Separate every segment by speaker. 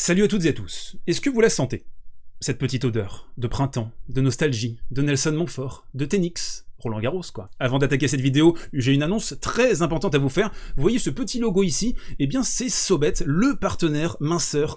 Speaker 1: Salut à toutes et à tous. Est-ce que vous la sentez? Cette petite odeur de printemps, de nostalgie, de Nelson Montfort, de Tenix, Roland Garros quoi. Avant d'attaquer cette vidéo, j'ai une annonce très importante à vous faire. Vous voyez ce petit logo ici? Eh bien c'est Sobet, le partenaire minceur,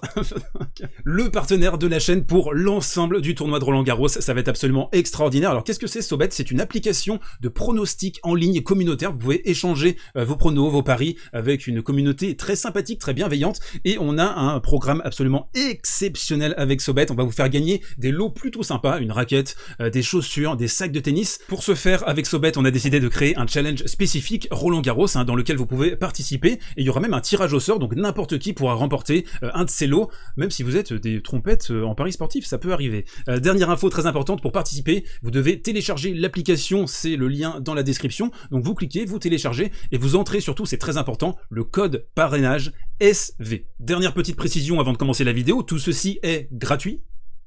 Speaker 1: le partenaire de la chaîne pour l'ensemble du tournoi de Roland Garros. Ça va être absolument extraordinaire. Alors qu'est-ce que c'est Sobet? C'est une application de pronostic en ligne communautaire. Vous pouvez échanger vos pronos, vos paris avec une communauté très sympathique, très bienveillante. Et on a un programme absolument exceptionnel avec Sobet. On va vous faire gagner des lots plutôt sympas, une raquette, des chaussures, des sacs de tennis. Pour ce faire, avec Sobet, on a décidé de créer un challenge spécifique Roland Garros, dans lequel vous pouvez participer, et il y aura même un tirage au sort, donc n'importe qui pourra remporter un de ces lots, même si vous êtes des trompettes en paris sportif, ça peut arriver. Dernière info très importante, pour participer, vous devez télécharger l'application, c'est le lien dans la description, donc vous cliquez, vous téléchargez, et vous entrez surtout, c'est très important, le code parrainage SV. Dernière petite précision avant de commencer la vidéo, tout ceci est gratuit,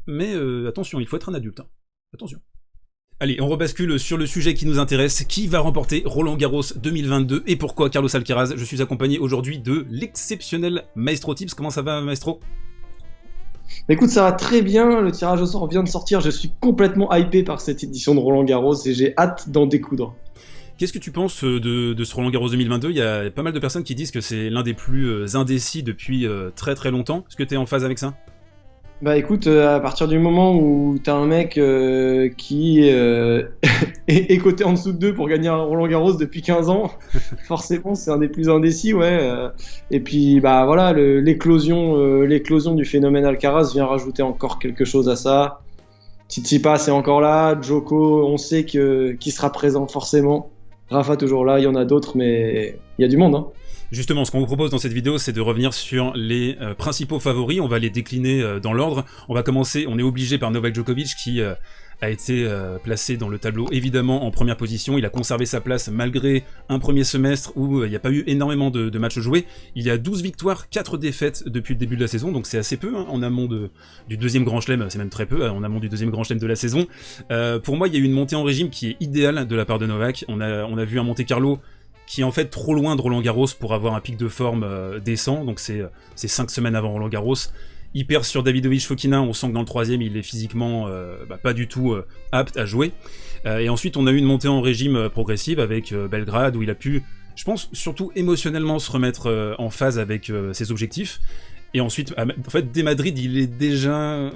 Speaker 1: mais attention, il faut être un adulte, attention. Allez, on rebascule sur le sujet qui nous intéresse. Qui va remporter Roland Garros 2022 et pourquoi Carlos Alcaraz? Je suis accompagné aujourd'hui de l'exceptionnel Maestro Tips. Comment ça va, Maestro?
Speaker 2: Écoute, ça va très bien. Le tirage au sort vient de sortir. Je suis complètement hypé par cette édition de Roland Garros et j'ai hâte d'en découdre.
Speaker 1: Qu'est-ce que tu penses de ce Roland Garros 2022? Il y a pas mal de personnes qui disent que c'est l'un des plus indécis depuis très très longtemps. Est-ce que tu es en phase avec ça?
Speaker 2: Bah écoute, à partir du moment où t'as un mec qui est coté en dessous de 2 pour gagner un Roland Garros depuis 15 ans, forcément c'est un des plus indécis, ouais. Et puis bah voilà, l'éclosion du phénomène Alcaraz vient rajouter encore quelque chose à ça. Tsitsipas est encore là, Djoko, on sait qu'il sera présent forcément. Rafa toujours là, il y en a d'autres, mais il y a du monde, hein.
Speaker 1: Justement, ce qu'on vous propose dans cette vidéo, c'est de revenir sur les principaux favoris. On va les décliner dans l'ordre. On va commencer, on est obligé par Novak Djokovic qui a été placé dans le tableau évidemment en première position. Il a conservé sa place malgré un premier semestre où il n'y a pas eu énormément de matchs joués. Il y a 12 victoires, 4 défaites depuis le début de la saison, donc c'est assez peu en amont du deuxième grand chelem, c'est même très peu en amont du deuxième grand chelem de la saison. Pour moi, il y a eu une montée en régime qui est idéale de la part de Novak. On a vu un Monte-Carlo qui est en fait trop loin de Roland Garros pour avoir un pic de forme décent, donc c'est 5 semaines avant Roland Garros. Il perd sur Davidovich Fokina, on sent que dans le troisième il est physiquement pas du tout apte à jouer. Et ensuite on a eu une montée en régime progressive avec Belgrade, où il a pu, je pense, surtout émotionnellement se remettre en phase avec ses objectifs. Et ensuite, en fait, dès Madrid, il est déjà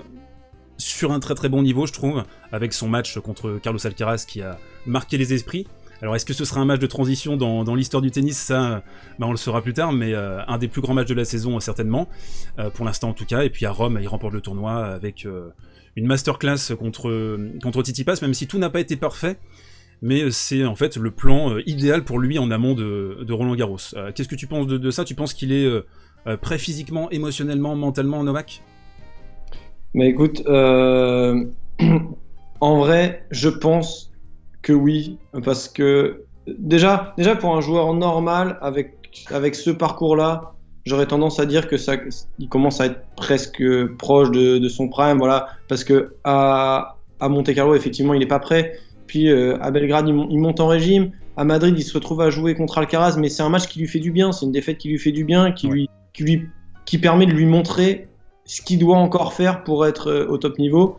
Speaker 1: sur un très très bon niveau, je trouve, avec son match contre Carlos Alcaraz qui a marqué les esprits. Alors est-ce que ce sera un match de transition dans l'histoire du tennis? Ça, on le saura plus tard, mais un des plus grands matchs de la saison certainement, pour l'instant en tout cas. Et puis à Rome, il remporte le tournoi avec une masterclass contre Tsitsipas, même si tout n'a pas été parfait, mais c'est en fait le plan idéal pour lui en amont de Roland Garros. Qu'est-ce que tu penses de ça? Tu penses qu'il est prêt physiquement, émotionnellement, mentalement, Novak?
Speaker 2: Mais écoute, en vrai, je pense que oui, parce que déjà pour un joueur normal avec ce parcours-là, j'aurais tendance à dire que il commence à être presque proche de son prime, voilà, parce que à Monte-Carlo effectivement il n'est pas prêt, puis à Belgrade il monte en régime, à Madrid il se retrouve à jouer contre Alcaraz, mais c'est un match qui lui fait du bien, c'est une défaite qui lui fait du bien, qui permet de lui montrer ce qu'il doit encore faire pour être au top niveau.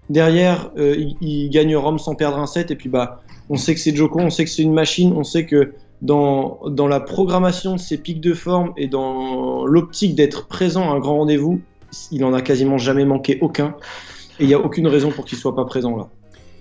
Speaker 2: Derrière, il gagne Rome sans perdre un set, et puis bah, on sait que c'est Djoko, on sait que c'est une machine, on sait que dans la programmation de ses pics de forme et dans l'optique d'être présent à un grand rendez-vous, il en a quasiment jamais manqué aucun, et il n'y a aucune raison pour qu'il soit pas présent là.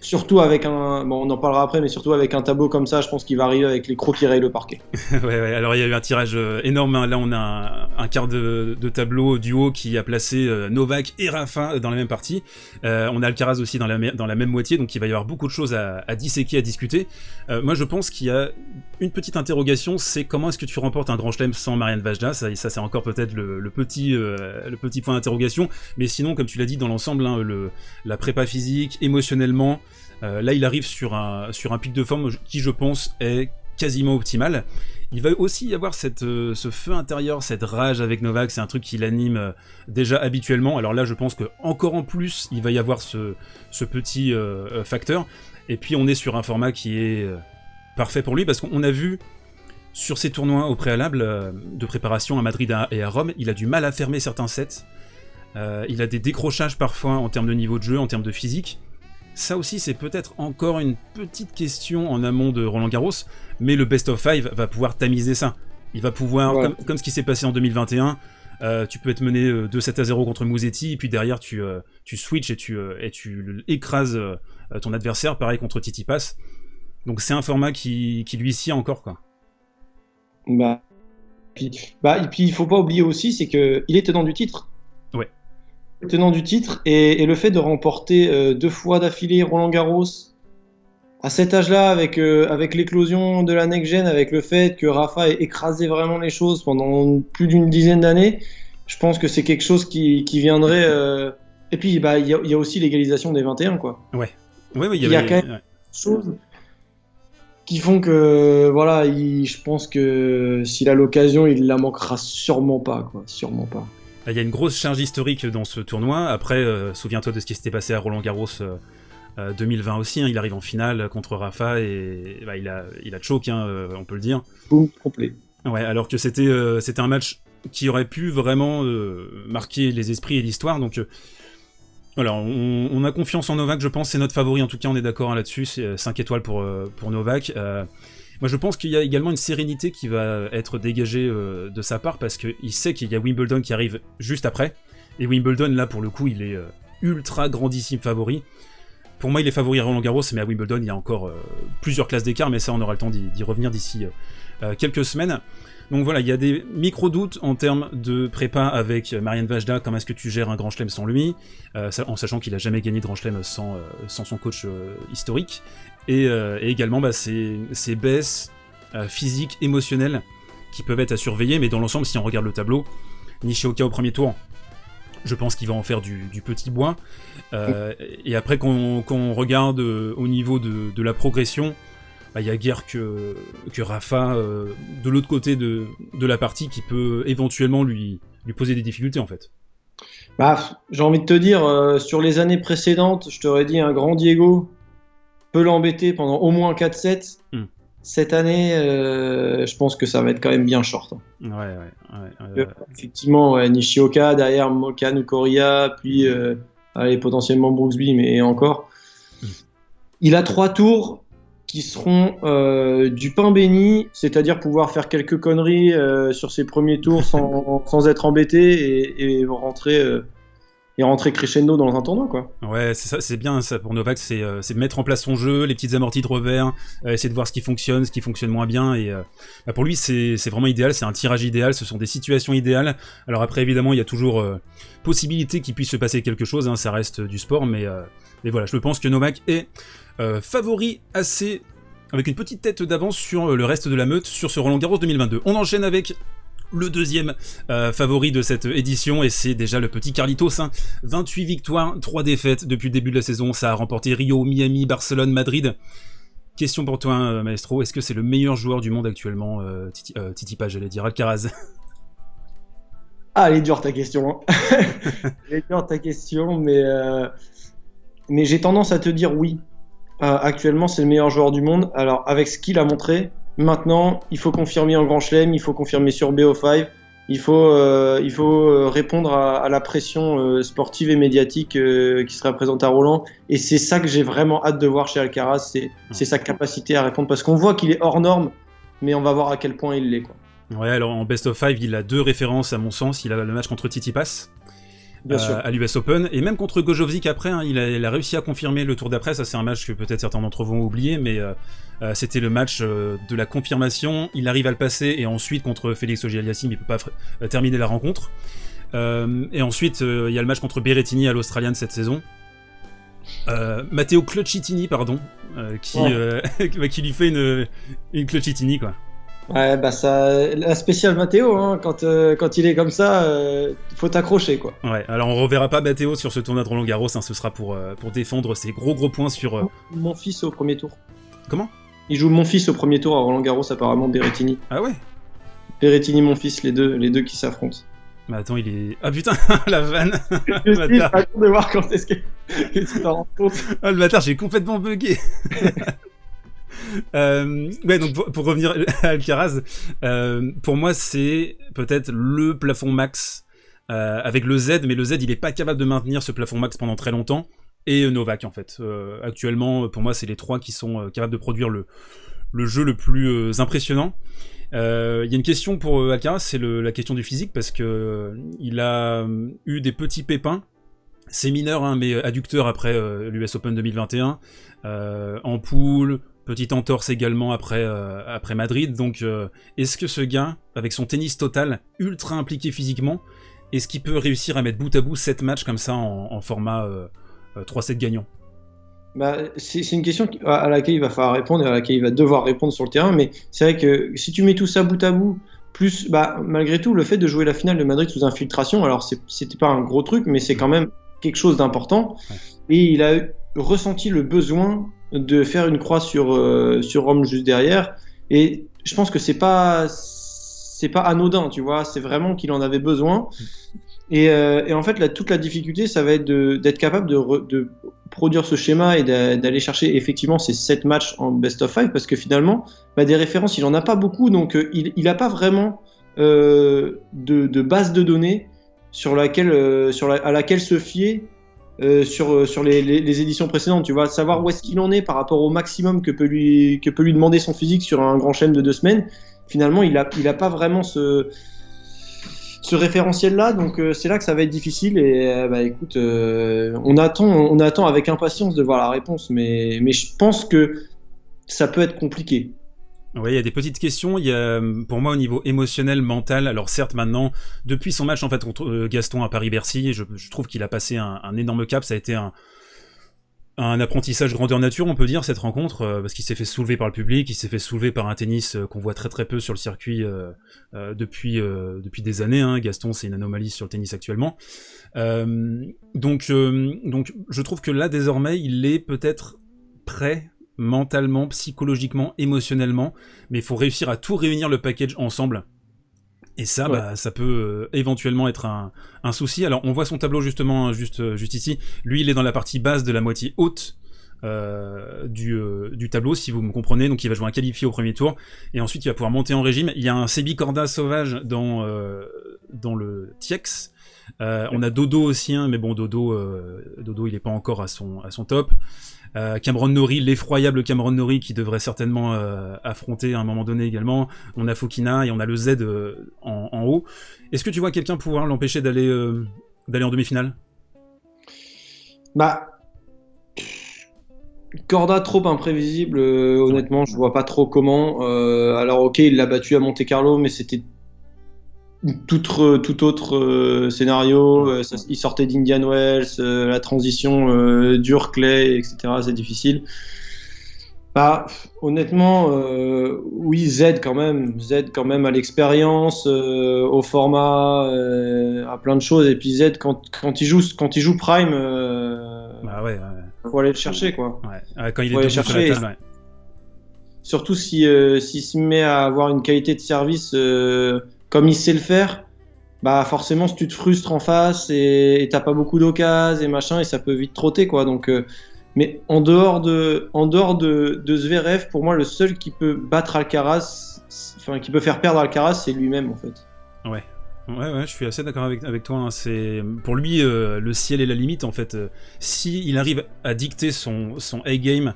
Speaker 2: Surtout avec on en parlera après, mais surtout avec un tableau comme ça, je pense qu'il va arriver avec les crocs qui rayent le parquet.
Speaker 1: ouais, alors il y a eu un tirage énorme, là on a un quart de tableau duo qui a placé Novak et Rafa dans la même partie. On a Alcaraz aussi dans la même moitié, donc il va y avoir beaucoup de choses à disséquer, à discuter. Moi je pense qu'il y a une petite interrogation, c'est comment est-ce que tu remportes un grand chelem sans Marianne Vajda? Ça c'est encore peut-être le petit point d'interrogation, mais sinon comme tu l'as dit, dans l'ensemble, la prépa physique, émotionnellement, là il arrive sur un pic de forme qui je pense est quasiment optimal. Il va aussi y avoir ce feu intérieur, cette rage avec Novak, c'est un truc qui l'anime déjà habituellement. Alors là je pense que encore en plus il va y avoir ce petit facteur. Et puis on est sur un format qui est parfait pour lui, parce qu'on a vu sur ses tournois au préalable de préparation à Madrid et à Rome, il a du mal à fermer certains sets. il a des décrochages parfois en termes de niveau de jeu, en termes de physique. Ça aussi, c'est peut-être encore une petite question en amont de Roland Garros, mais le best of 5 va pouvoir tamiser ça. Il va pouvoir, comme ce qui s'est passé en 2021, tu peux être mené 2-7-0 contre Musetti, et puis derrière tu switches et tu écrases ton adversaire, pareil contre Tsitsipas. Donc c'est un format qui lui sied encore, quoi.
Speaker 2: Et puis il faut pas oublier aussi, c'est qu'il est tenant du titre.
Speaker 1: Ouais.
Speaker 2: Tenant du titre, et le fait de remporter 2 fois d'affilée Roland Garros, à cet âge-là, avec l'éclosion de la next-gen, avec le fait que Rafa ait écrasé vraiment les choses pendant plus d'une dizaine d'années, je pense que c'est quelque chose qui viendrait... Et puis, il y a aussi l'égalisation des 21, quoi.
Speaker 1: Ouais, il
Speaker 2: y a quand même des choses qui font que, voilà, je pense que s'il a l'occasion, il la manquera sûrement pas, quoi. Sûrement pas.
Speaker 1: Il y a une grosse charge historique dans ce tournoi. Après, souviens-toi de ce qui s'était passé à Roland Garros 2020 aussi, hein. Il arrive en finale contre Rafa et il a choke, hein, on peut le dire.
Speaker 2: Boum, complet.
Speaker 1: Ouais, alors que c'était un match qui aurait pu vraiment marquer les esprits et l'histoire. Donc voilà, on a confiance en Novak, je pense, c'est notre favori, en tout cas on est d'accord, hein, là-dessus, c'est 5 étoiles pour Novak. Moi je pense qu'il y a également une sérénité qui va être dégagée de sa part, parce qu'il sait qu'il y a Wimbledon qui arrive juste après, et Wimbledon là pour le coup il est ultra grandissime favori. Pour moi il est favori à Roland Garros, mais à Wimbledon il y a encore plusieurs classes d'écart, mais ça on aura le temps d'y revenir d'ici quelques semaines. Donc voilà, il y a des micro-doutes en termes de prépa avec Marianne Vajda, comment est-ce que tu gères un Grand Chelem sans lui, en sachant qu'il a jamais gagné de Grand Chelem sans son coach historique, et également ces baisses physiques, émotionnelles, qui peuvent être à surveiller, mais dans l'ensemble, si on regarde le tableau, Nishioka au premier tour, je pense qu'il va en faire du petit bois, et après quand on regarde au niveau de la progression, il y a guère que Rafa de l'autre côté de la partie qui peut éventuellement lui poser des difficultés en fait.
Speaker 2: J'ai envie de te dire, sur les années précédentes, je t'aurais dit un grand Diego peut l'embêter pendant au moins 4-7. Cette année, je pense que ça va être quand même bien short.
Speaker 1: Ouais.
Speaker 2: Effectivement, Nishioka, derrière Mokan ou Coria, puis potentiellement Brooksby, mais encore. Il a 3 tours qui seront du pain béni, c'est-à-dire pouvoir faire quelques conneries sur ses premiers tours sans être embêté et rentrer crescendo dans un tournoi, quoi.
Speaker 1: Ouais, c'est ça, c'est bien ça pour Novak, c'est de mettre en place son jeu, les petites amorties de revers, essayer de voir ce qui fonctionne moins bien, et pour lui c'est vraiment idéal, c'est un tirage idéal, ce sont des situations idéales. Alors après évidemment il y a toujours possibilité qu'il puisse se passer quelque chose, hein, ça reste du sport, mais voilà, je pense que Novak est favori assez, avec une petite tête d'avance sur le reste de la meute sur ce Roland Garros 2022. On enchaîne avec le deuxième favori de cette édition, et c'est déjà le petit Carlitos, hein. 28 victoires, 3 défaites depuis le début de la saison, ça a remporté Rio, Miami, Barcelone, Madrid. Question pour toi, Maestro, est-ce que c'est le meilleur joueur du monde actuellement, Tsitsipas, j'allais dire, Alcaraz?
Speaker 2: Elle est dure ta question, hein. Elle est dure ta question, mais j'ai tendance à te dire oui. Actuellement, c'est le meilleur joueur du monde. Alors, avec ce qu'il a montré, maintenant, il faut confirmer en Grand Chelem, il faut confirmer sur BO5, il faut répondre à la pression sportive et médiatique qui sera présente à Roland. Et c'est ça que j'ai vraiment hâte de voir chez Alcaraz, c'est sa capacité à répondre. Parce qu'on voit qu'il est hors norme, mais on va voir à quel point il l'est, quoi.
Speaker 1: Ouais, alors en best of 5, il a 2 références à mon sens. Il a le match contre Tsitsipas, à l'US Open, et même contre Gojovic après, hein, il a réussi à confirmer le tour d'après. Ça c'est un match que peut-être certains d'entre vous ont oublié, mais c'était le match de la confirmation, il arrive à le passer, et ensuite contre Félix Auger-Aliassime il peut pas terminer la rencontre, et ensuite il y a le match contre Berrettini à l'Australian cette saison, Matteo Cluccittini pardon, qui lui fait une Cluccittini, quoi.
Speaker 2: Ouais, la spéciale Matteo, hein, quand il est comme ça, faut t'accrocher, quoi.
Speaker 1: Ouais, alors on reverra pas Matteo sur ce tournoi de Roland Garros, hein, ce sera pour défendre ses gros points sur...
Speaker 2: Mon fils au premier tour.
Speaker 1: Comment ?
Speaker 2: Il joue mon fils au premier tour à Roland Garros, apparemment, Berrettini.
Speaker 1: Ah ouais ?
Speaker 2: Berrettini, mon fils, les deux qui s'affrontent.
Speaker 1: Mais attends, il est... Ah putain, la vanne.
Speaker 2: J'attends de voir quand est-ce que tu t'en rends compte.
Speaker 1: Ah le bâtard, j'ai complètement bugué. Ouais, donc pour revenir à Alcaraz, pour moi c'est peut-être le plafond max avec le Z, mais le Z il est pas capable de maintenir ce plafond max pendant très longtemps, et Novak en fait. Actuellement, pour moi, c'est les trois qui sont capables de produire le jeu le plus impressionnant. Il y a une question pour Alcaraz, c'est la question du physique, parce que il a eu des petits pépins. C'est mineur, hein, mais adducteur après l'US Open 2021, en poule, petite entorse également après Madrid. Donc, est-ce que ce gars, avec son tennis total, ultra impliqué physiquement, est-ce qu'il peut réussir à mettre bout à bout 7 matchs comme ça en format 3-7 gagnants?
Speaker 2: Bah, c'est une question à laquelle il va falloir répondre et à laquelle il va devoir répondre sur le terrain, mais c'est vrai que si tu mets tout ça bout à bout, plus malgré tout le fait de jouer la finale de Madrid sous infiltration, alors c'était pas un gros truc, mais c'est quand même quelque chose d'important, et il a ressenti le besoin de faire une croix sur Rome juste derrière, et je pense que c'est pas anodin, tu vois, c'est vraiment qu'il en avait besoin. Et en fait, toute la difficulté, ça va être d'être capable de produire ce schéma et d'aller chercher effectivement ces 7 matchs en best of 5, parce que finalement, des références, il en a pas beaucoup, donc il n'a pas vraiment de base de données à laquelle se fier sur les éditions précédentes. Tu vois, savoir où est-ce qu'il en est par rapport au maximum que peut lui demander son physique sur un grand chelem de 2 semaines. Finalement, il a pas vraiment ce référentiel-là, donc c'est là que ça va être difficile. Et écoute, on attend avec impatience de voir la réponse, mais je pense que ça peut être compliqué.
Speaker 1: Oui, il y a des petites questions. Il y a, pour moi, au niveau émotionnel, mental, alors certes, maintenant, depuis son match en fait contre Gaston à Paris-Bercy, je trouve qu'il a passé un énorme cap. Ça a été un apprentissage grandeur nature, on peut dire, cette rencontre, parce qu'il s'est fait soulever par le public, il s'est fait soulever par un tennis qu'on voit très très peu sur le circuit depuis des années. Hein. Gaston, c'est une anomalie sur le tennis actuellement. Donc, je trouve que là, désormais, il est peut-être prêt, mentalement, psychologiquement, émotionnellement, mais il faut réussir à tout réunir le package ensemble. Et ça, ça peut éventuellement être un souci. Alors, on voit son tableau justement, juste ici. Lui, il est dans la partie basse de la moitié haute du tableau, si vous me comprenez. Donc, il va jouer un qualifié au premier tour. Et ensuite, il va pouvoir monter en régime. Il y a un Sebi Corda sauvage dans le TIEX. On a Dodo aussi, hein, mais bon, Dodo, il est pas encore à son top. Cameron Norrie, l'effroyable Cameron Norrie qui devrait certainement affronter à un moment donné également. On a Fokina et on a le Z en haut. Est-ce que tu vois quelqu'un pouvoir l'empêcher d'aller en demi-finale?
Speaker 2: Corda trop imprévisible, honnêtement, je vois pas trop comment. Alors ok, il l'a battu à Monte Carlo, mais c'était tout autre scénario. Il sortait d'Indian Wells, la transition dure, clay, etc. C'est difficile. Honnêtement, oui, Z quand même à l'expérience, au format, à plein de choses. Et puis Z quand il joue Prime, faut aller le chercher, quoi.
Speaker 1: Ouais. Quand il est debout sur la table, ouais.
Speaker 2: Surtout s'il se met à avoir une qualité de service comme il sait le faire, forcément si tu te frustres en face et t'as pas beaucoup d'occasions et machin, et ça peut vite trotter, quoi. Donc mais en dehors de Zverev, pour moi le seul qui peut battre Alcaraz, enfin qui peut faire perdre Alcaraz, c'est lui-même en fait.
Speaker 1: Ouais, je suis assez d'accord avec toi. Hein. C'est pour lui le ciel est la limite en fait. Si il arrive à dicter son A-game,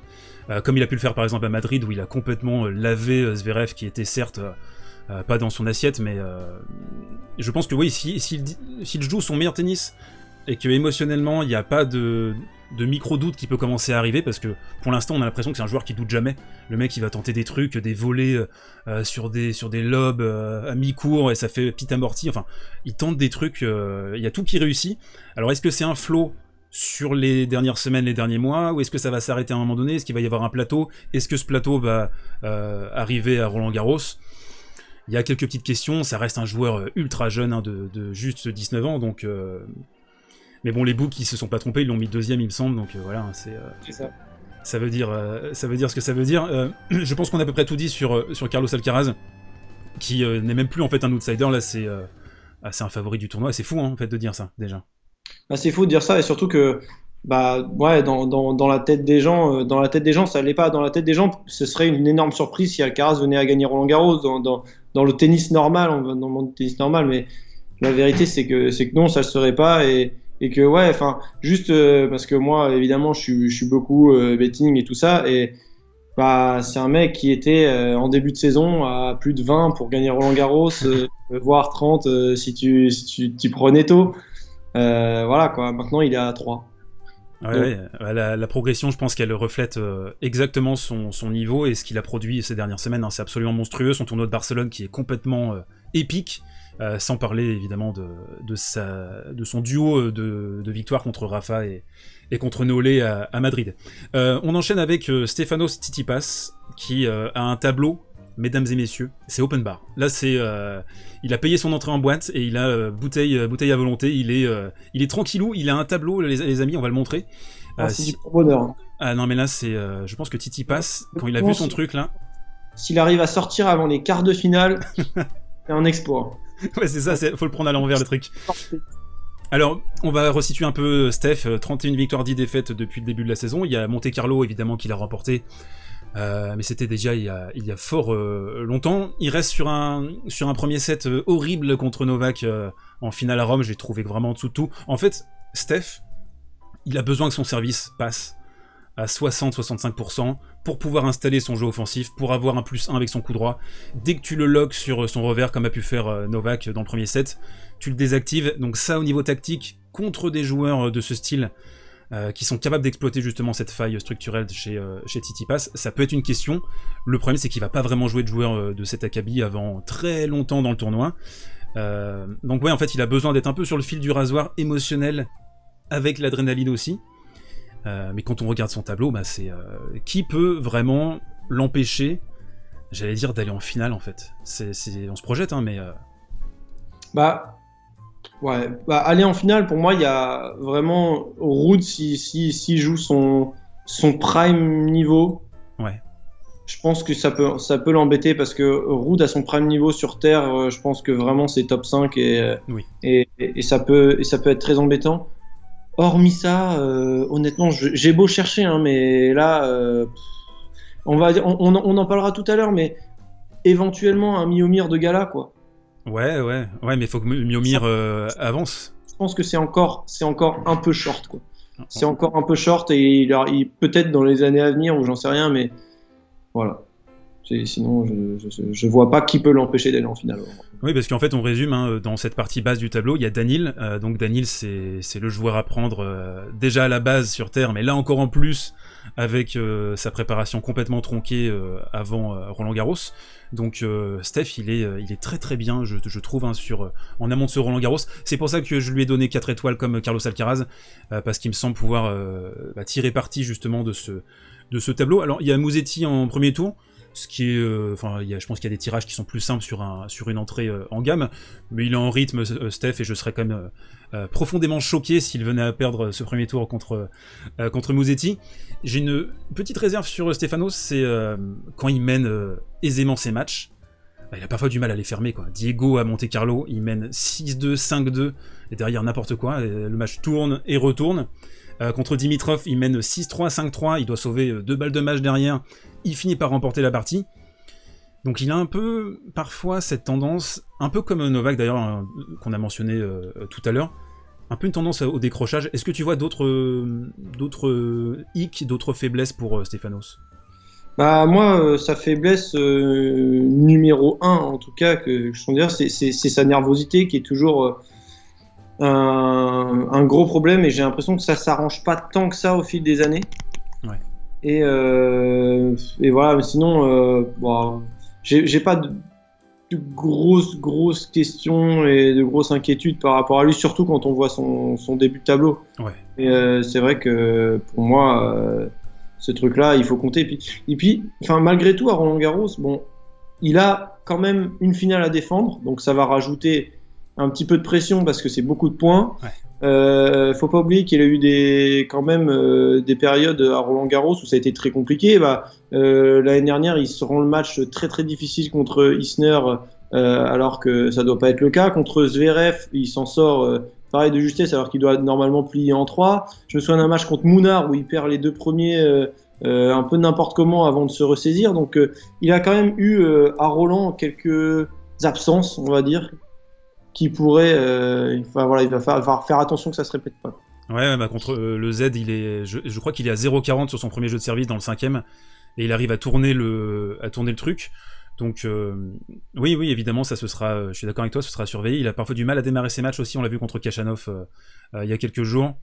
Speaker 1: comme il a pu le faire par exemple à Madrid où il a complètement lavé Zverev, qui était certes pas dans son assiette, mais je pense que oui, s'il joue son meilleur tennis et que émotionnellement il n'y a pas de micro-doute qui peut commencer à arriver, parce que pour l'instant on a l'impression que c'est un joueur qui doute jamais. Le mec il va tenter des trucs, des volets sur des lobes à mi-cours et ça fait petit amorti, enfin il tente des trucs, il y a tout qui réussit. Alors est-ce que c'est un flow sur les dernières semaines, les derniers mois, ou est-ce que ça va s'arrêter à un moment donné? Est-ce qu'il va y avoir un plateau? Est-ce que ce plateau va arriver à Roland-Garros? Il y a quelques petites questions, ça reste un joueur ultra jeune, hein, de juste 19 ans, donc... Mais bon, les books, ils se sont pas trompés, ils l'ont mis deuxième, il me semble, donc voilà, c'est ça. Ça veut dire ce que ça veut dire. Je pense qu'on a à peu près tout dit sur Carlos Alcaraz, qui n'est même plus en fait un outsider, là, c'est un favori du tournoi, c'est fou, hein, en fait, de dire ça, déjà.
Speaker 2: C'est fou de dire ça, et surtout que... dans la tête des gens, ça l'est pas. Dans la tête des gens, ce serait une énorme surprise si Alcaraz venait à gagner Roland-Garros dans le tennis normal, dans le monde tennis normal. Mais La vérité, c'est que non, ça le serait pas et que ouais, enfin, juste parce que moi, évidemment, je suis beaucoup betting et tout ça et bah, c'est un mec qui était en début de saison à plus de 20 pour gagner Roland-Garros, voire 30 si tu t'y prenais tôt. Voilà quoi. Maintenant, il est à 3.
Speaker 1: Ouais, la progression, je pense qu'elle reflète exactement son niveau et ce qu'il a produit ces dernières semaines. Hein, c'est absolument monstrueux. Son tournoi de Barcelone qui est complètement épique, sans parler évidemment de son duo de victoires contre Rafa et contre Nolé à Madrid. On enchaîne avec Stefanos Tsitsipas qui a un tableau. Mesdames et messieurs, c'est open bar. Là, il a payé son entrée en boîte et il a bouteille à volonté. Il est tranquillou. Il a un tableau, les amis, on va le montrer.
Speaker 2: C'est du bonheur.
Speaker 1: Ah non, mais là, je pense que Tsitsipas, quand il a vu son truc là,
Speaker 2: s'il arrive à sortir avant les quarts de finale, c'est un exploit.
Speaker 1: Ouais, c'est ça. Faut le prendre à l'envers le truc. Alors, on va resituer un peu Steph. 31 victoires, 10 défaites depuis le début de la saison. Il y a Monte Carlo évidemment qu'il a remporté. Mais c'était déjà il y a fort longtemps. Il reste sur un premier set horrible contre Novak en finale à Rome. J'ai trouvé vraiment en dessous de tout. En fait, Steph, il a besoin que son service passe à 60-65% pour pouvoir installer son jeu offensif, pour avoir un +1 avec son coup droit. Dès que tu le locks sur son revers, comme a pu faire Novak dans le premier set, tu le désactives. Donc ça, au niveau tactique, contre des joueurs de ce style, qui sont capables d'exploiter justement cette faille structurelle chez Tsitsipas, ça peut être une question. Le problème, c'est qu'il va pas vraiment jouer de joueur de cet acabit avant très longtemps dans le tournoi. Donc ouais, en fait, il a besoin d'être un peu sur le fil du rasoir émotionnel, avec l'adrénaline aussi. Mais quand on regarde son tableau, bah c'est qui peut vraiment l'empêcher, j'allais dire, d'aller en finale en fait. On se projette, hein, mais...
Speaker 2: Ouais, aller en finale, pour moi, il y a vraiment Ruud s'il joue son prime niveau.
Speaker 1: Ouais.
Speaker 2: Je pense que ça peut l'embêter parce que Ruud à son prime niveau sur terre, je pense que vraiment c'est top 5
Speaker 1: Oui.
Speaker 2: et ça peut être très embêtant. Hormis ça, honnêtement, j'ai beau chercher, hein, mais là, on en parlera tout à l'heure, mais éventuellement un Miomir de gala, quoi.
Speaker 1: Ouais, mais il faut que Miomir avance.
Speaker 2: Je pense que c'est encore un peu short, quoi. C'est encore un peu short et il peut-être dans les années à venir ou j'en sais rien, mais voilà. Sinon, je vois pas qui peut l'empêcher d'aller en finale.
Speaker 1: Oui, parce qu'en fait, on résume, hein, dans cette partie basse du tableau, il y a Daniil. Donc Daniil, c'est le joueur à prendre déjà à la base sur terre, mais là encore en plus, avec sa préparation complètement tronquée avant Roland-Garros. Donc Steph, il est très très bien, je trouve, hein, en amont de ce Roland-Garros. C'est pour ça que je lui ai donné 4 étoiles comme Carlos Alcaraz, parce qu'il me semble pouvoir tirer parti justement de ce tableau. Alors, il y a Musetti en premier tour, ce qui est, je pense qu'il y a des tirages qui sont plus simples sur une entrée en gamme, mais il est en rythme, Steph, et je serais quand même profondément choqué s'il venait à perdre ce premier tour contre Musetti. J'ai une petite réserve sur Stefanos, c'est quand il mène aisément ses matchs, il a parfois du mal à les fermer, quoi. Diego à Monte Carlo, il mène 6-2, 5-2, et derrière n'importe quoi, le match tourne et retourne. Contre Dimitrov, il mène 6-3, 5-3, il doit sauver 2 balles de match derrière, il finit par remporter la partie. Donc il a un peu, parfois, cette tendance, un peu comme Novak d'ailleurs, qu'on a mentionné tout à l'heure, un peu une tendance au décrochage. Est-ce que tu vois d'autres hicks, d'autres faiblesses pour Stefanos ?
Speaker 2: Moi, sa faiblesse numéro 1, en tout cas, que je peux dire, c'est sa nervosité qui est toujours... un gros problème et j'ai l'impression que ça s'arrange pas tant que ça au fil des années.
Speaker 1: Ouais.
Speaker 2: Et voilà, mais sinon, j'ai pas de grosses questions et de grosses inquiétudes par rapport à lui, surtout quand on voit son début de tableau.
Speaker 1: Ouais.
Speaker 2: Et c'est vrai que pour moi, ce truc-là, il faut compter. Et puis, malgré tout, à Roland-Garros, il a quand même une finale à défendre, donc ça va rajouter un petit peu de pression parce que c'est beaucoup de points.
Speaker 1: Ouais.
Speaker 2: Faut pas oublier qu'il a eu quand même des périodes à Roland-Garros où ça a été très compliqué. L'année dernière, il se rend le match très très difficile contre Isner, alors que ça doit pas être le cas. Contre Zverev, il s'en sort pareil de justesse alors qu'il doit normalement plier en 3. Je me souviens d'un match contre Mounard où il perd les 2 premiers un peu n'importe comment avant de se ressaisir. Donc il a quand même eu à Roland quelques absences, on va dire. qui pourrait, voilà, il va falloir faire attention que ça se répète pas.
Speaker 1: Ouais, bah contre le Z, je crois qu'il est à 0,40 sur son premier jeu de service dans le 5ème, et il arrive à tourner le truc. Donc oui, évidemment, ça je suis d'accord avec toi, ce sera surveillé. Il a parfois du mal à démarrer ses matchs aussi, on l'a vu contre Kachanov il y a quelques jours.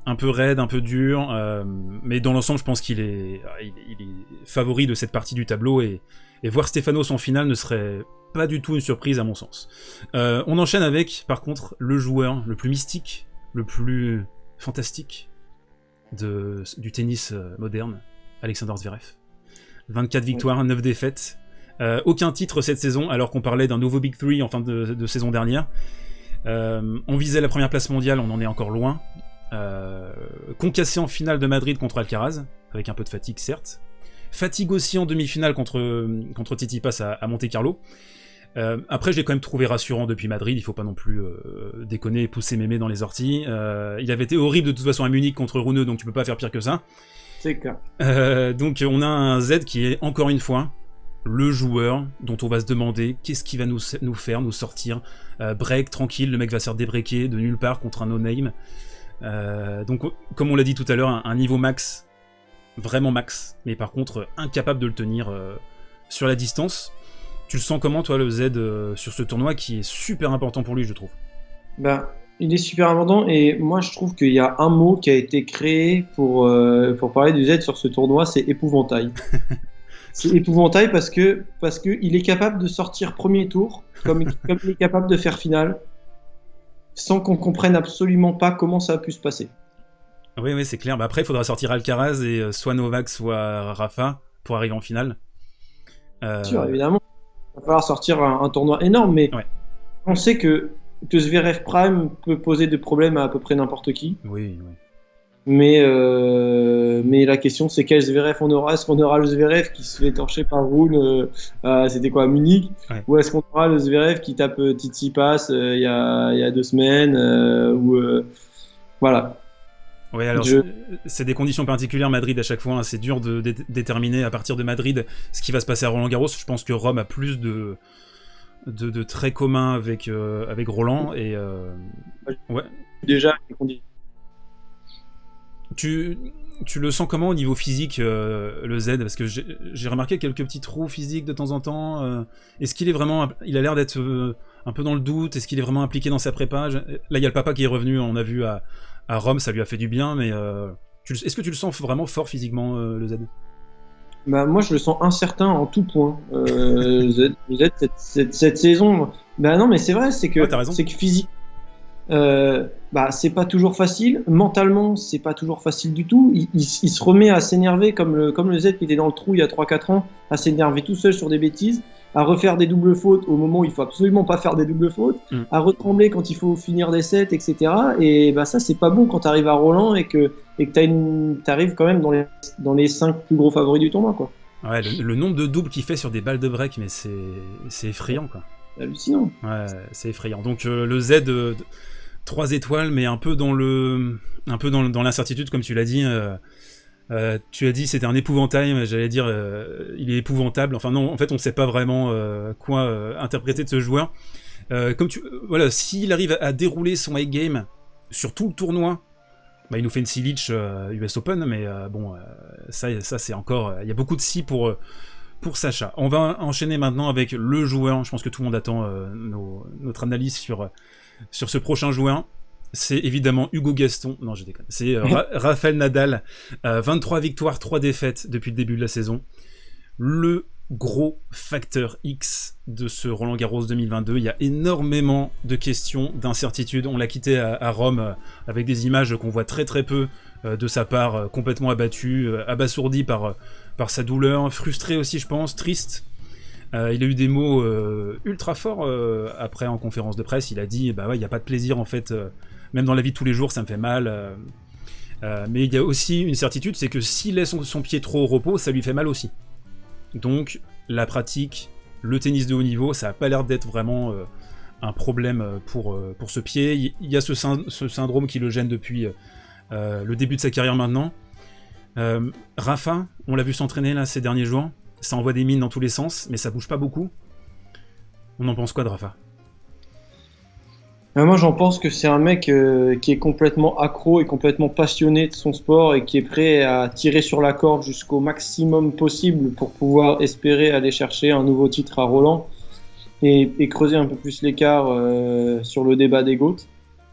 Speaker 1: Un peu raide, un peu dur, mais dans l'ensemble, je pense qu'il est favori de cette partie du tableau, et voir Stefanos en finale ne serait pas du tout une surprise à mon sens. On enchaîne avec, par contre, le joueur le plus mystique, le plus fantastique du tennis moderne, Alexander Zverev. 24 victoires, 9 défaites, aucun titre cette saison, alors qu'on parlait d'un nouveau Big Three en fin de saison dernière. On visait la première place mondiale, on en est encore loin. Concassé en finale de Madrid contre Alcaraz, avec un peu de fatigue certes. Fatigue aussi en demi-finale contre Tsitsipas à Monte-Carlo. Après, je l'ai quand même trouvé rassurant depuis Madrid, il faut pas non plus déconner et pousser mémé dans les orties. Il avait été horrible de toute façon à Munich contre Rune, donc tu peux pas faire pire que ça.
Speaker 2: C'est clair.
Speaker 1: Donc on a un Z qui est encore une fois le joueur dont on va se demander qu'est-ce qu'il va nous faire, nous sortir. Break, tranquille, le mec va se faire débreaker de nulle part contre un no-name. Donc comme on l'a dit tout à l'heure, un niveau max, vraiment max, mais par contre incapable de le tenir sur la distance. Tu le sens comment toi le Z sur ce tournoi qui est super important pour lui, je trouve?
Speaker 2: Ben, il est super important, et moi je trouve qu'il y a un mot qui a été créé pour parler du Z sur ce tournoi, c'est épouvantail. C'est épouvantail parce que il est capable de sortir premier tour comme il est capable de faire finale, sans qu'on comprenne absolument pas comment ça a pu se passer.
Speaker 1: Oui, c'est clair. Bah après, il faudra sortir Alcaraz et soit Novak, soit Rafa pour arriver en finale.
Speaker 2: Sûr, évidemment. Il va falloir sortir un tournoi énorme, mais
Speaker 1: ouais.
Speaker 2: On sait que Zverev Prime peut poser des problèmes à peu près n'importe qui.
Speaker 1: Oui.
Speaker 2: Mais la question, c'est quel Zverev on aura? Est-ce qu'on aura le Zverev qui se fait torcher par Rune, c'était quoi, à Munich,
Speaker 1: ouais.
Speaker 2: Ou est-ce qu'on aura le Zverev qui tape Tsitsipas il y a 2 semaines, voilà.
Speaker 1: Oui, alors c'est des conditions particulières Madrid à chaque fois, hein. C'est dur de déterminer à partir de Madrid ce qui va se passer à Roland-Garros. Je pense que Rome a plus de traits communs avec Roland, et ouais.
Speaker 2: Déjà, les conditions.
Speaker 1: Tu le sens comment au niveau physique, le Z? Parce que j'ai remarqué quelques petits trous physiques de temps en temps. Est-ce qu'il est vraiment... Il a l'air d'être un peu dans le doute. Est-ce qu'il est vraiment impliqué dans sa prépa? Là, il y a le papa qui est revenu, on a vu à Rome, ça lui a fait du bien, mais est-ce que tu le sens vraiment fort physiquement, le Z?
Speaker 2: Bah, moi, je le sens incertain en tout point. Le Z cette saison... Bah non, mais c'est vrai, c'est que,
Speaker 1: ouais, t'as raison.
Speaker 2: C'est que physique... c'est pas toujours facile, mentalement c'est pas toujours facile du tout, il se remet à s'énerver comme le Z qui était dans le trou il y a 3-4 ans, à s'énerver tout seul sur des bêtises, à refaire des doubles fautes au moment où il faut absolument pas faire des doubles fautes, à retrembler quand il faut finir des sets, etc. Et ça c'est pas bon quand t'arrives à Roland et que t'arrives quand même dans les 5 plus gros favoris du tournoi, quoi.
Speaker 1: Ouais, le nombre de doubles qu'il fait sur des balles de break, mais c'est effrayant, quoi.
Speaker 2: C'est hallucinant.
Speaker 1: Ouais, c'est effrayant. Donc le Z 3 étoiles, mais un peu dans l'incertitude, comme tu l'as dit. Tu as dit c'était un épouvantail, mais j'allais dire il est épouvantable. Enfin non, en fait on ne sait pas vraiment quoi interpréter de ce joueur. Voilà, s'il arrive à dérouler son high game sur tout le tournoi, il nous fait une Silic US Open, mais ça c'est encore... Il y a beaucoup de si pour Sacha. On va enchaîner maintenant avec le joueur. Je pense que tout le monde attend notre analyse sur ce prochain joueur. C'est évidemment Hugo Gaston. Non, je déconne. C'est Rafael Nadal. 23 victoires, 3 défaites depuis le début de la saison. Le gros facteur X de ce Roland-Garros 2022. Il y a énormément de questions, d'incertitudes. On l'a quitté à Rome avec des images qu'on voit très très peu de sa part, complètement abattu, abasourdi par sa douleur, frustré aussi, je pense, triste. Il a eu des mots ultra forts après en conférence de presse. Il a dit il n'y a pas de plaisir en fait, même dans la vie de tous les jours, ça me fait mal. Mais il y a aussi une certitude, c'est que s'il laisse son pied trop au repos, ça lui fait mal aussi. Donc la pratique, le tennis de haut niveau, ça n'a pas l'air d'être vraiment un problème pour ce pied. Il y a ce syndrome qui le gêne depuis le début de sa carrière maintenant. Rafa, on l'a vu s'entraîner là ces derniers jours, ça envoie des mines dans tous les sens, mais ça bouge pas beaucoup. On en pense quoi de Rafa?
Speaker 2: Moi, j'en pense que c'est un mec qui est complètement accro et complètement passionné de son sport et qui est prêt à tirer sur la corde jusqu'au maximum possible pour pouvoir espérer aller chercher un nouveau titre à Roland et creuser un peu plus l'écart sur le débat des GOAT.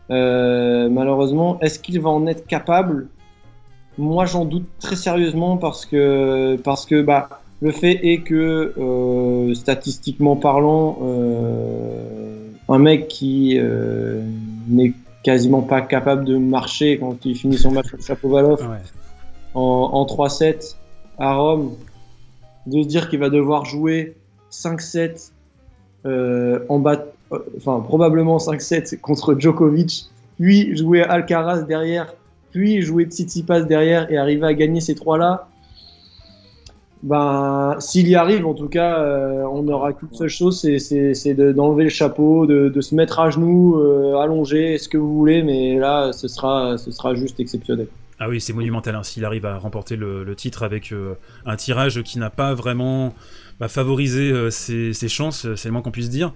Speaker 2: Malheureusement, est-ce qu'il va en être capable? Moi, j'en doute très sérieusement parce que bah, le fait est que, statistiquement parlant, un mec qui n'est quasiment pas capable de marcher quand il finit son match contre Shapovalov en 3-7 à Rome, de se dire qu'il va devoir jouer 5-7 probablement 5-7 contre Djokovic, puis jouer Alcaraz derrière, puis jouer Tsitsipas derrière et arriver à gagner ces trois-là. Ben, s'il y arrive, en tout cas, on n'aura qu'une seule chose, c'est d'enlever le chapeau, de se mettre à genoux, allongé, ce que vous voulez, mais là, ce sera juste exceptionnel.
Speaker 1: Ah oui, c'est monumental, hein, s'il arrive à remporter le titre avec un tirage qui n'a pas vraiment favorisé ses chances, c'est le moins qu'on puisse dire.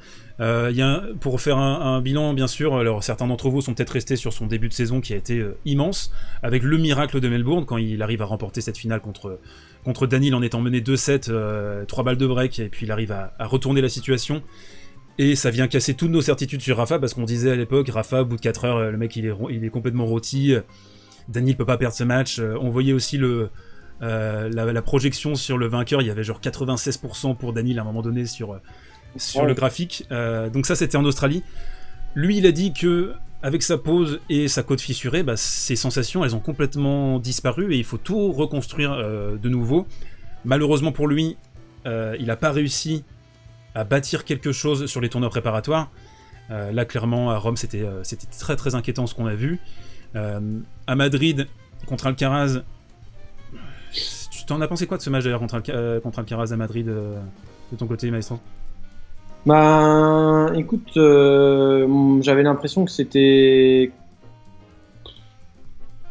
Speaker 1: Pour faire un bilan, bien sûr, alors certains d'entre vous sont peut-être restés sur son début de saison qui a été immense, avec le miracle de Melbourne, quand il arrive à remporter cette finale contre Daniil en étant mené 2-7, 3 balles de break, et puis il arrive à retourner la situation. Et ça vient casser toutes nos certitudes sur Rafa, parce qu'on disait à l'époque, Rafa, au bout de 4 heures, le mec il est complètement rôti, Daniil peut pas perdre ce match. On voyait aussi la projection sur le vainqueur, il y avait genre 96% pour Daniil à un moment donné sur le graphique. Donc ça c'était en Australie. Lui il a dit que avec sa pause et sa côte fissurée, ses sensations elles ont complètement disparu et il faut tout reconstruire de nouveau. Malheureusement pour lui, il n'a pas réussi à bâtir quelque chose sur les tournois préparatoires. Là clairement à Rome c'était très très inquiétant ce qu'on a vu. À Madrid contre Alcaraz, tu t'en as pensé quoi de ce match d'ailleurs contre Alcaraz à Madrid de ton côté, Maestro?
Speaker 2: Écoute, j'avais l'impression que c'était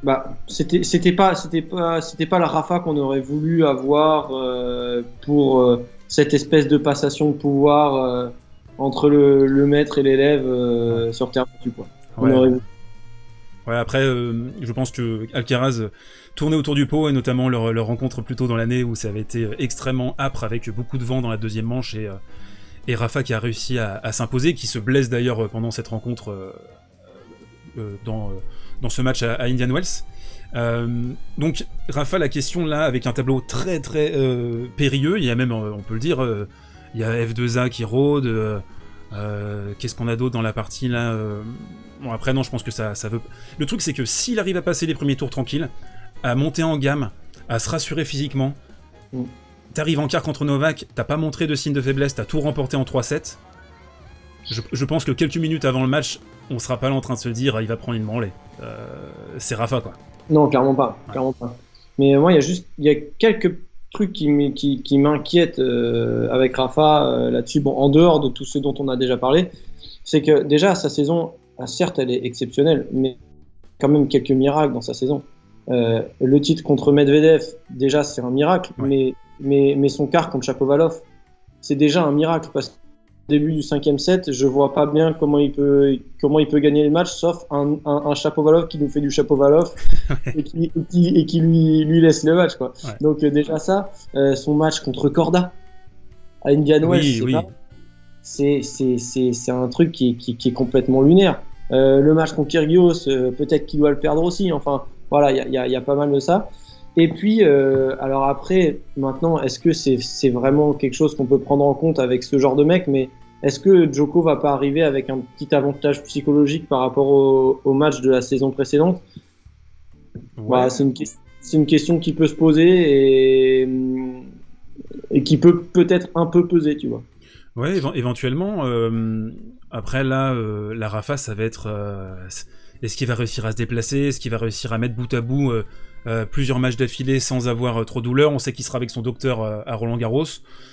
Speaker 2: pas la Rafa qu'on aurait voulu avoir pour cette espèce de passation de pouvoir entre le maître et l'élève sur terre battue, quoi.
Speaker 1: Ouais, après, je pense que Alcaraz tournait autour du pot, et notamment leur rencontre plus tôt dans l'année où ça avait été extrêmement âpre avec beaucoup de vent dans la deuxième manche et Rafa qui a réussi à s'imposer, qui se blesse d'ailleurs pendant cette rencontre dans ce match à Indian Wells. Donc Rafa, la question là, avec un tableau très très périlleux, il y a même, on peut le dire, il y a F2A qui rôde. Qu'est-ce qu'on a d'autre dans la partie là Bon après non, je pense que ça veut... Le truc c'est que s'il arrive à passer les premiers tours tranquilles, à monter en gamme, à se rassurer physiquement, t'arrives en quart contre Novak, t'as pas montré de signe de faiblesse, t'as tout remporté en 3-7, je pense que quelques minutes avant le match, on sera pas là en train de se dire il va prendre une branlée. C'est Rafa quoi.
Speaker 2: Non, clairement pas, clairement pas. Mais moi il y a quelques truc qui m'inquiète avec Rafa là-dessus, bon, en dehors de tout ce dont on a déjà parlé, c'est que déjà sa saison, certes elle est exceptionnelle, mais quand même quelques miracles dans sa saison. Le titre contre Medvedev, déjà c'est un miracle, mais son quart contre Shapovalov, c'est déjà un miracle parce que début du 5e set, je vois pas bien comment il peut gagner le match, sauf un Shapovalov qui nous fait du Shapovalov et qui lui laisse le match, quoi. Ouais. Donc déjà ça, son match contre Korda à Indian Wells, c'est un truc qui est complètement lunaire. Le match contre Kyrgios, peut-être qu'il doit le perdre aussi. Enfin, voilà, il y a pas mal de ça. Et puis, alors après, maintenant, est-ce que c'est vraiment quelque chose qu'on peut prendre en compte avec ce genre de mec? Mais est-ce que Djoko va pas arriver avec un petit avantage psychologique par rapport au match de la saison précédente? Ouais. C'est une question qui peut se poser et qui peut peut-être un peu peser, tu vois.
Speaker 1: Ouais, éventuellement. Après, là, la Rafa, ça va être... est-ce qu'il va réussir à se déplacer? Est-ce qu'il va réussir à mettre bout à bout plusieurs matchs d'affilée sans avoir trop de douleur? On sait qu'il sera avec son docteur à Roland-Garros.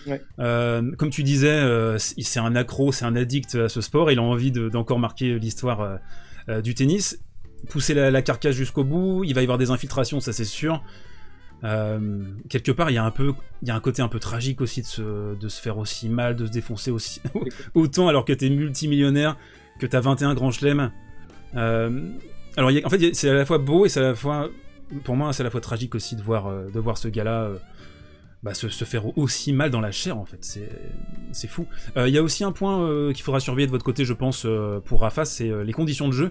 Speaker 1: Ouais. Comme tu disais, c'est un accro, c'est un addict à ce sport. Il a envie d'encore marquer l'histoire du tennis. Pousser la carcasse jusqu'au bout, il va y avoir des infiltrations, ça c'est sûr. Quelque part, il y a un côté un peu tragique aussi de se faire aussi mal, de se défoncer aussi autant alors que t'es multimillionnaire. que t'as 21 grands chelems. Alors, en fait, c'est à la fois beau et c'est à la fois, pour moi, c'est à la fois tragique aussi de voir ce gars-là se faire aussi mal dans la chair, en fait. C'est fou. Il y a aussi un point qu'il faudra surveiller de votre côté, je pense, pour Rafa, c'est les conditions de jeu.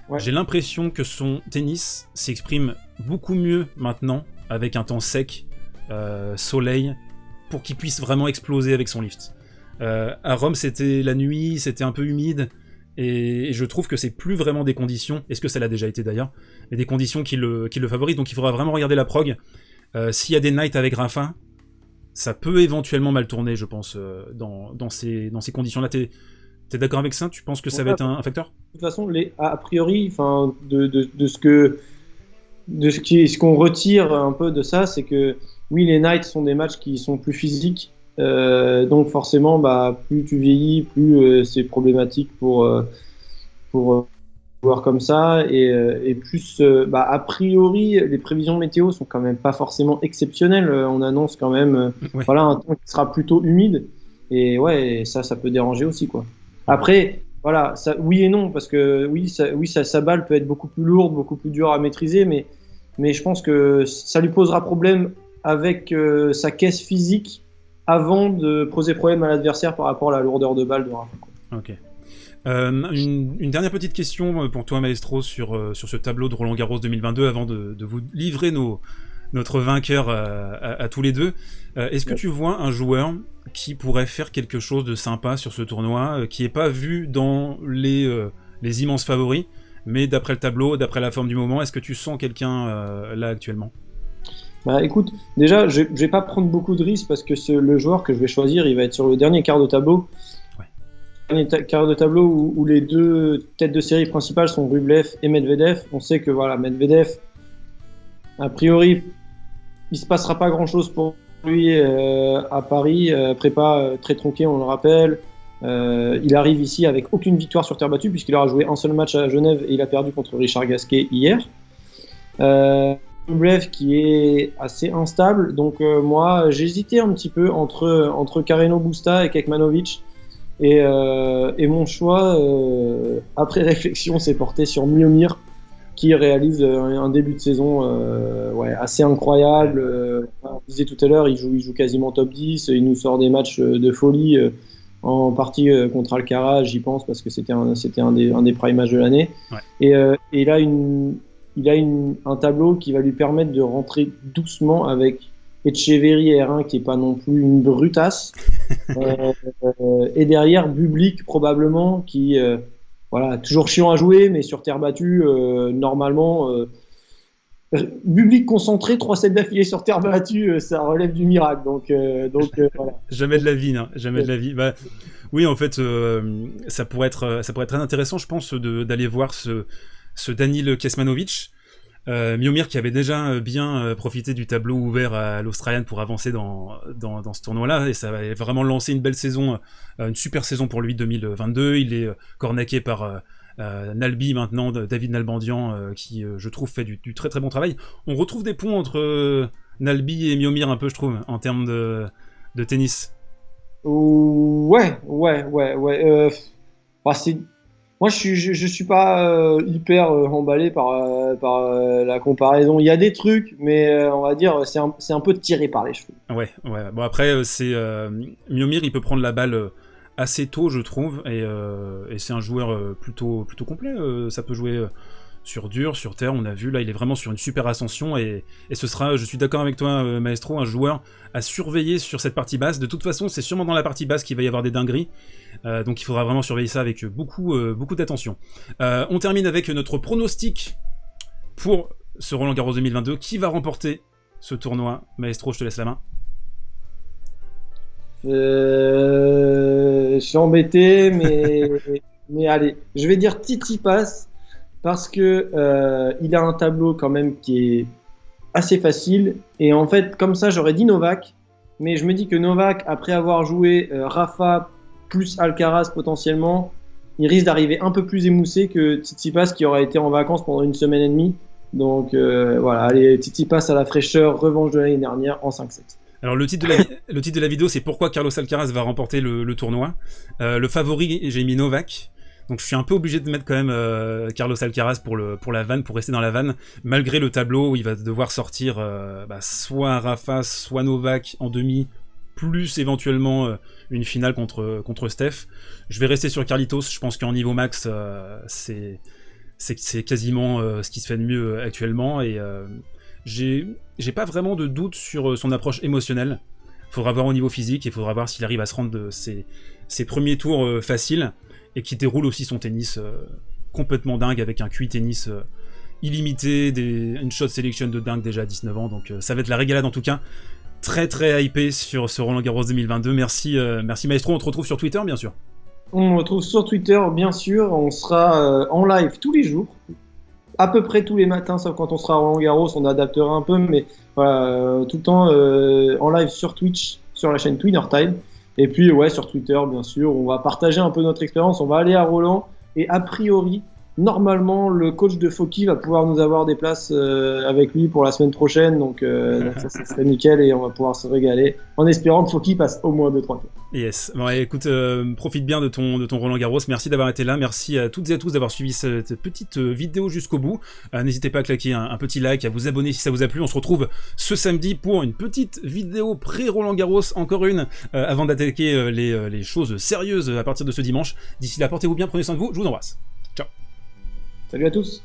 Speaker 1: Ouais. J'ai l'impression que son tennis s'exprime beaucoup mieux maintenant, avec un temps sec, soleil, pour qu'il puisse vraiment exploser avec son lift. À Rome, c'était la nuit, c'était un peu humide, et je trouve que c'est plus vraiment des conditions, est-ce que ça l'a déjà été d'ailleurs, mais des conditions qui le favorisent, donc il faudra vraiment regarder la prog. S'il y a des nights avec Rafa, ça peut éventuellement mal tourner, je pense, dans ces conditions-là. T'es d'accord avec ça? Tu penses que ça va être un facteur?
Speaker 2: De toute façon, a priori, de ce qu'on retire un peu de ça, c'est que oui, les nights sont des matchs qui sont plus physiques, donc forcément, plus tu vieillis, plus c'est problématique pour joueurs comme ça, et plus, a priori, les prévisions météo sont quand même pas forcément exceptionnelles. On annonce quand même, un temps qui sera plutôt humide, et ouais, ça peut déranger aussi, quoi. Après, voilà, ça, oui et non, parce que sa balle peut être beaucoup plus lourde, beaucoup plus dure à maîtriser, mais je pense que ça lui posera problème avec sa caisse physique avant de poser problème à l'adversaire par rapport à la lourdeur de balle de Rafa.
Speaker 1: Ok. Une dernière petite question pour toi, Maestro, sur ce tableau de Roland-Garros 2022, avant de vous livrer notre vainqueur à tous les deux. Est-ce que tu vois un joueur qui pourrait faire quelque chose de sympa sur ce tournoi, qui n'est pas vu dans les immenses favoris, mais d'après le tableau, d'après la forme du moment, est-ce que tu sens quelqu'un là actuellement?
Speaker 2: Écoute, déjà, je vais pas prendre beaucoup de risques parce que le joueur que je vais choisir, il va être sur le dernier quart de tableau. Dernier quart de tableau où les deux têtes de série principales sont Rublev et Medvedev. On sait que Medvedev, a priori, il se passera pas grand-chose pour lui à Paris. Prépa très tronqué, on le rappelle. Il arrive ici avec aucune victoire sur terre battue puisqu'il aura joué un seul match à Genève et il a perdu contre Richard Gasquet hier. Rublev qui est assez instable, donc moi j'hésitais un petit peu entre Carreno Busta et Kekmanovic, et mon choix après réflexion s'est porté sur Miomir, qui réalise un début de saison assez incroyable. On disait tout à l'heure, il joue quasiment top 10, il nous sort des matchs de folie, en partie contre Alcaraz, j'y pense parce que c'était un des prime matchs de l'année. Ouais. Et il a un tableau qui va lui permettre de rentrer doucement avec Etcheverry R1 qui n'est pas non plus une brutasse, et derrière Bublik probablement qui toujours chiant à jouer, mais sur terre battue, normalement, Bublik concentré, 3 sets d'affilée sur terre battue, ça relève du miracle. Donc voilà.
Speaker 1: Jamais de la vie, non. Jamais de la vie. Oui, en fait, ça pourrait être très intéressant, je pense, d'aller voir ce Daniil Kecmanovic. Miomir qui avait déjà bien profité du tableau ouvert à l'Australian pour avancer dans ce tournoi-là, et ça va vraiment lancer une belle saison, une super saison pour lui 2022. Il est cornaqué par Nalby maintenant, David Nalbandian, qui je trouve fait du très très bon travail. On retrouve des ponts entre Nalby et Miomir un peu, je trouve, en termes de tennis.
Speaker 2: Ouais. Moi, je suis pas hyper emballé par la comparaison. Il y a des trucs, mais on va dire c'est un peu tiré par les cheveux.
Speaker 1: Ouais. Bon après, Miomir, il peut prendre la balle assez tôt, je trouve, et c'est un joueur plutôt complet. Ça peut jouer sur dur, sur terre. On a vu là, il est vraiment sur une super ascension, et ce sera, je suis d'accord avec toi, Maestro, un joueur à surveiller sur cette partie basse. De toute façon, c'est sûrement dans la partie basse qu'il va y avoir des dingueries. Donc il faudra vraiment surveiller ça avec beaucoup d'attention. On termine avec notre pronostic pour ce Roland-Garros 2022. Qui va remporter ce tournoi? Maestro, je te laisse la main.
Speaker 2: Je suis embêté, mais allez, je vais dire Tsitsipas parce que il a un tableau quand même qui est assez facile, et en fait comme ça j'aurais dit Novak, mais je me dis que Novak, après avoir joué Rafa plus Alcaraz potentiellement, il risque d'arriver un peu plus émoussé que Tsitsipas qui aura été en vacances pendant une semaine et demie. Donc voilà, allez, Tsitsipas à la fraîcheur, revanche de l'année dernière en 5-7.
Speaker 1: Alors le titre de la vidéo, c'est pourquoi Carlos Alcaraz va remporter le tournoi. Le favori, j'ai mis Novak. Donc je suis un peu obligé de mettre quand même Carlos Alcaraz pour la vanne, pour rester dans la vanne, malgré le tableau où il va devoir sortir soit Rafa, soit Novak en demi, plus éventuellement une finale contre Steph. Je vais rester sur Carlitos, je pense qu'en niveau max, c'est quasiment ce qui se fait de mieux actuellement, et j'ai pas vraiment de doute sur son approche émotionnelle. Faudra voir au niveau physique, et faudra voir s'il arrive à se rendre de ses premiers tours faciles, et qui déroule aussi son tennis complètement dingue, avec un QI tennis illimité, une shot selection de dingue déjà à 19 ans, donc ça va être la régalade en tout cas. Très très hypé sur ce Roland Garros 2022, merci Maestro, on te retrouve sur Twitter bien sûr.
Speaker 2: On me retrouve sur Twitter bien sûr, on sera en live tous les jours, à peu près tous les matins, sauf quand on sera à Roland Garros, on adaptera un peu, mais voilà, tout le temps en live sur Twitch, sur la chaîne Twinner Time. Et puis ouais, sur Twitter bien sûr, on va partager un peu notre expérience, on va aller à Roland, et a priori, normalement, le coach de Foki va pouvoir nous avoir des places avec lui pour la semaine prochaine, donc ça serait nickel, et on va pouvoir se régaler, en espérant que Foki passe au moins 2-3 tours.
Speaker 1: Yes, bon, écoute, profite bien de ton Roland Garros, merci d'avoir été là, merci à toutes et à tous d'avoir suivi cette petite vidéo jusqu'au bout. N'hésitez pas à claquer un petit like, à vous abonner si ça vous a plu. On se retrouve ce samedi pour une petite vidéo pré-Roland Garros, encore une, avant d'attaquer les choses sérieuses à partir de ce dimanche. D'ici là, portez-vous bien, prenez soin de vous, je vous embrasse. Ciao.
Speaker 2: Salut à tous.